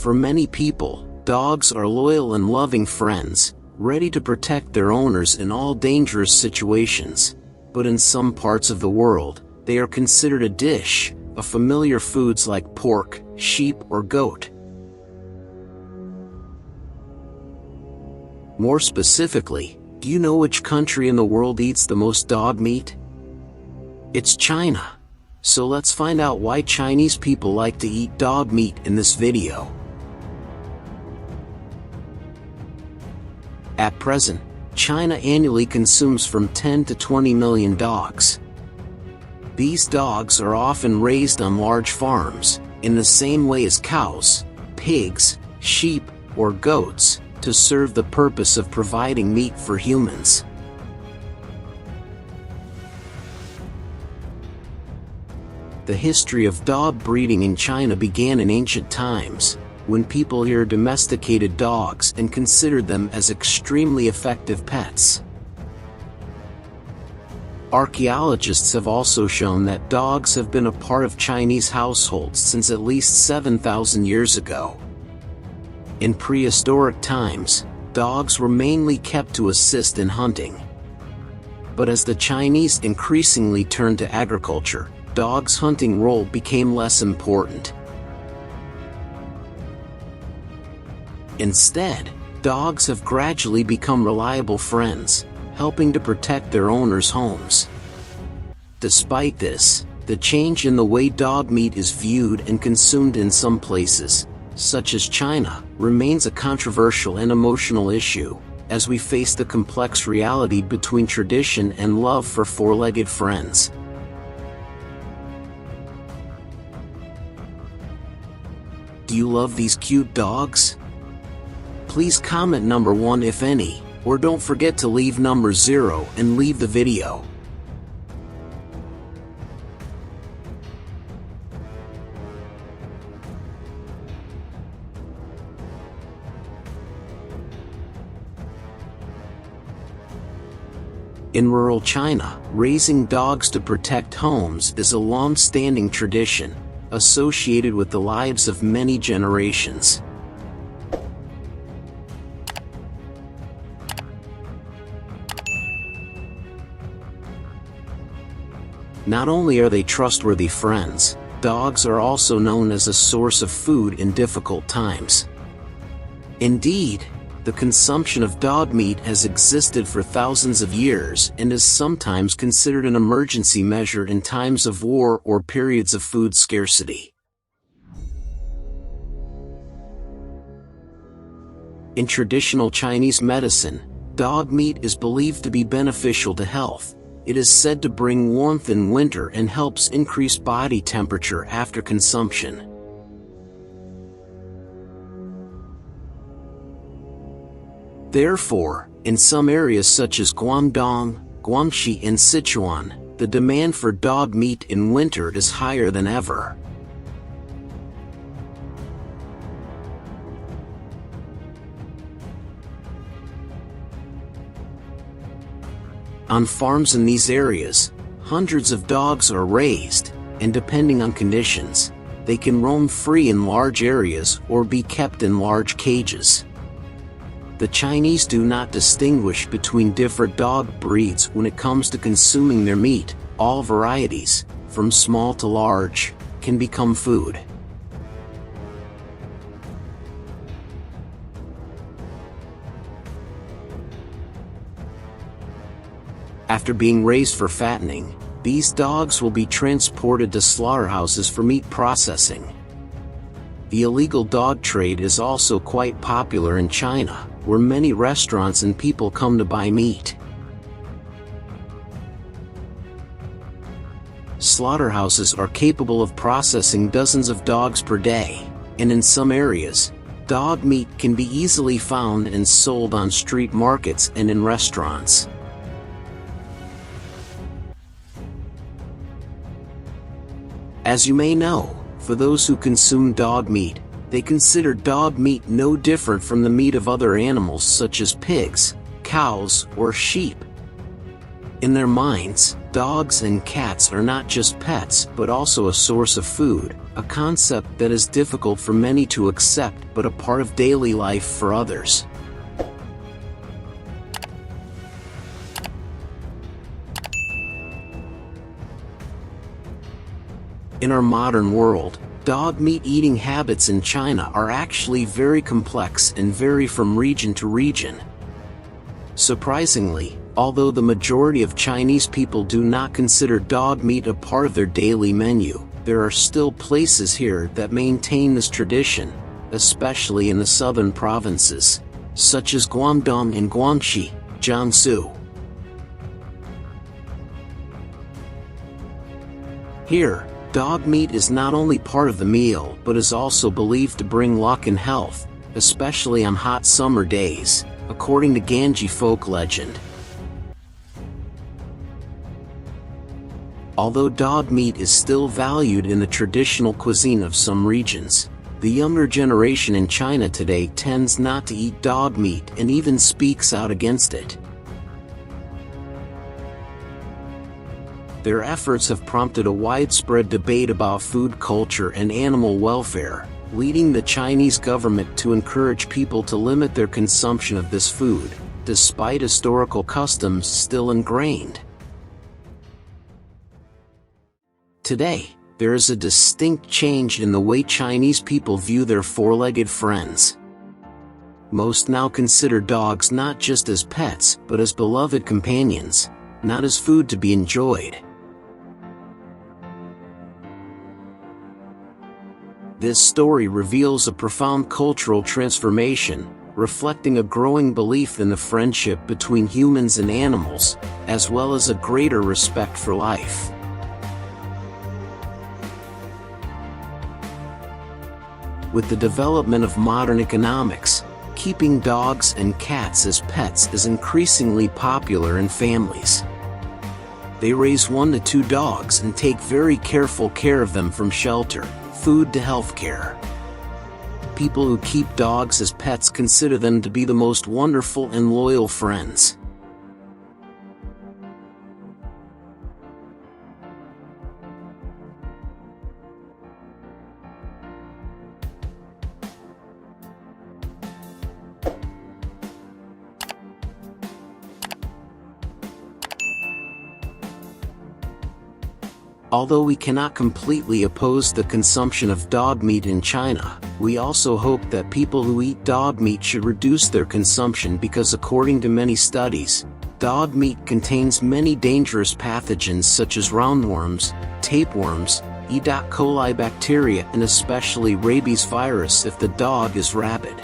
For many people, dogs are loyal and loving friends, ready to protect their owners in all dangerous situations. But in some parts of the world, they are considered a dish of familiar foods like pork, sheep, or goat. More specifically, do you know which country in the world eats the most dog meat? It's China. So let's find out why Chinese people like to eat dog meat in this video. At present, China annually consumes from 10 to 20 million dogs. These dogs are often raised on large farms, in the same way as cows, pigs, sheep, or goats, to serve the purpose of providing meat for humans. The history of dog breeding in China began in ancient times, when people here domesticated dogs and considered them as extremely effective pets. Archaeologists have also shown that dogs have been a part of Chinese households since at least 7,000 years ago. In prehistoric times, dogs were mainly kept to assist in hunting. But as the Chinese increasingly turned to agriculture, dogs' hunting role became less important. Instead, dogs have gradually become reliable friends, helping to protect their owners' homes. Despite this, the change in the way dog meat is viewed and consumed in some places, such as China, remains a controversial and emotional issue, as we face the complex reality between tradition and love for four-legged friends. Do you love these cute dogs? Please comment number 1 if any, or don't forget to leave number 0 and leave the video. In rural China, raising dogs to protect homes is a long-standing tradition, associated with the lives of many generations. Not only are they trustworthy friends, dogs are also known as a source of food in difficult times. Indeed, the consumption of dog meat has existed for thousands of years and is sometimes considered an emergency measure in times of war or periods of food scarcity. In traditional Chinese medicine, dog meat is believed to be beneficial to health. It is said to bring warmth in winter and helps increase body temperature after consumption. Therefore, in some areas such as Guangdong, Guangxi, and Sichuan, the demand for dog meat in winter is higher than ever. On farms in these areas, hundreds of dogs are raised, and depending on conditions, they can roam free in large areas or be kept in large cages. The Chinese do not distinguish between different dog breeds when it comes to consuming their meat. All varieties, from small to large, can become food. After being raised for fattening, these dogs will be transported to slaughterhouses for meat processing. The illegal dog trade is also quite popular in China, where many restaurants and people come to buy meat. Slaughterhouses are capable of processing dozens of dogs per day, and in some areas, dog meat can be easily found and sold on street markets and in restaurants. As you may know, for those who consume dog meat, they consider dog meat no different from the meat of other animals such as pigs, cows, or sheep. In their minds, Dogs and cats are not just pets but also a source of food, a concept that is difficult for many to accept but a part of daily life for others. In our modern world, dog meat eating habits in China are actually very complex and vary from region to region. Surprisingly, although the majority of Chinese people do not consider dog meat a part of their daily menu, there are still places here that maintain this tradition, especially in the southern provinces, such as Guangdong and Guangxi, Jiangsu. Here, dog meat is not only part of the meal but is also believed to bring luck and health, especially on hot summer days, according to Ganji folk legend. Although dog meat is still valued in the traditional cuisine of some regions, the younger generation in China today tends not to eat dog meat and even speaks out against it. Their efforts have prompted a widespread debate about food culture and animal welfare, leading the Chinese government to encourage people to limit their consumption of this food, despite historical customs still ingrained. Today, there is a distinct change in the way Chinese people view their four-legged friends. Most now consider dogs not just as pets but as beloved companions, not as food to be enjoyed. This story reveals a profound cultural transformation, reflecting a growing belief in the friendship between humans and animals, as well as a greater respect for life. With the development of modern economics, keeping dogs and cats as pets is increasingly popular in families. They raise 1 to 2 dogs and take very careful care of them from shelter, food to healthcare. People who keep dogs as pets consider them to be the most wonderful and loyal friends. Although we cannot completely oppose the consumption of dog meat in China, we also hope that people who eat dog meat should reduce their consumption because according to many studies, dog meat contains many dangerous pathogens such as roundworms, tapeworms, E. coli bacteria and especially rabies virus if the dog is rabid.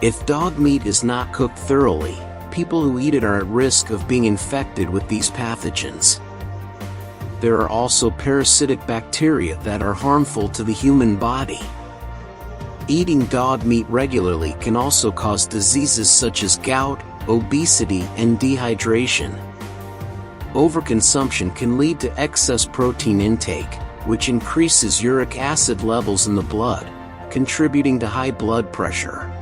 If dog meat is not cooked thoroughly, people who eat it are at risk of being infected with these pathogens. There are also parasitic bacteria that are harmful to the human body. Eating dog meat regularly can also cause diseases such as gout, obesity, and dehydration. Overconsumption can lead to excess protein intake, which increases uric acid levels in the blood, contributing to high blood pressure.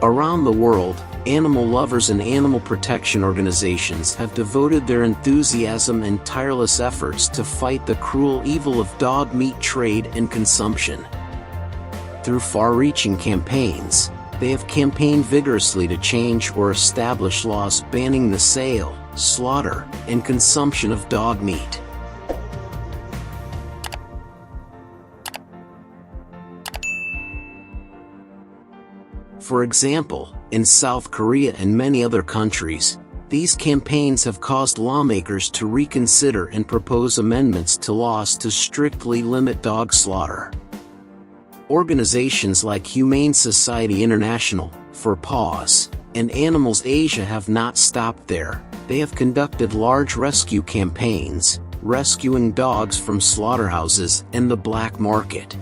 Around the world, animal lovers and animal protection organizations have devoted their enthusiasm and tireless efforts to fight the cruel evil of dog meat trade and consumption. Through far-reaching campaigns, they have campaigned vigorously to change or establish laws banning the sale, slaughter, and consumption of dog meat. For example, in South Korea and many other countries, these campaigns have caused lawmakers to reconsider and propose amendments to laws to strictly limit dog slaughter. Organizations like Humane Society International, for PAWS, and Animals Asia have not stopped there. They have conducted large rescue campaigns, rescuing dogs from slaughterhouses and the black market.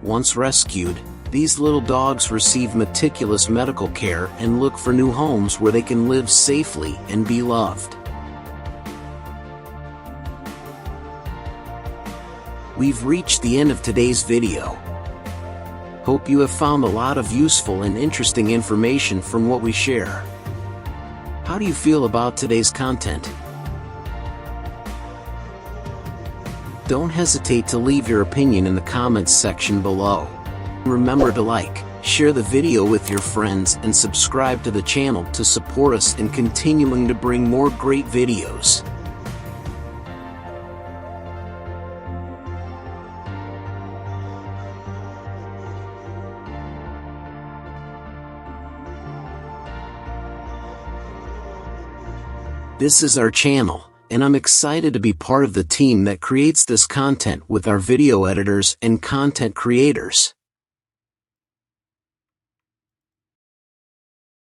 Once rescued, These little dogs receive meticulous medical care and look for new homes where they can live safely and be loved. We've reached the end of today's video. Hope you have found a lot of useful and interesting information from what we share. How do you feel about today's content? Don't hesitate to leave your opinion in the comments section below. Remember to like, share the video with your friends and subscribe to the channel to support us in continuing to bring more great videos. This is our channel, and I'm excited to be part of the team that creates this content with our video editors and content creators.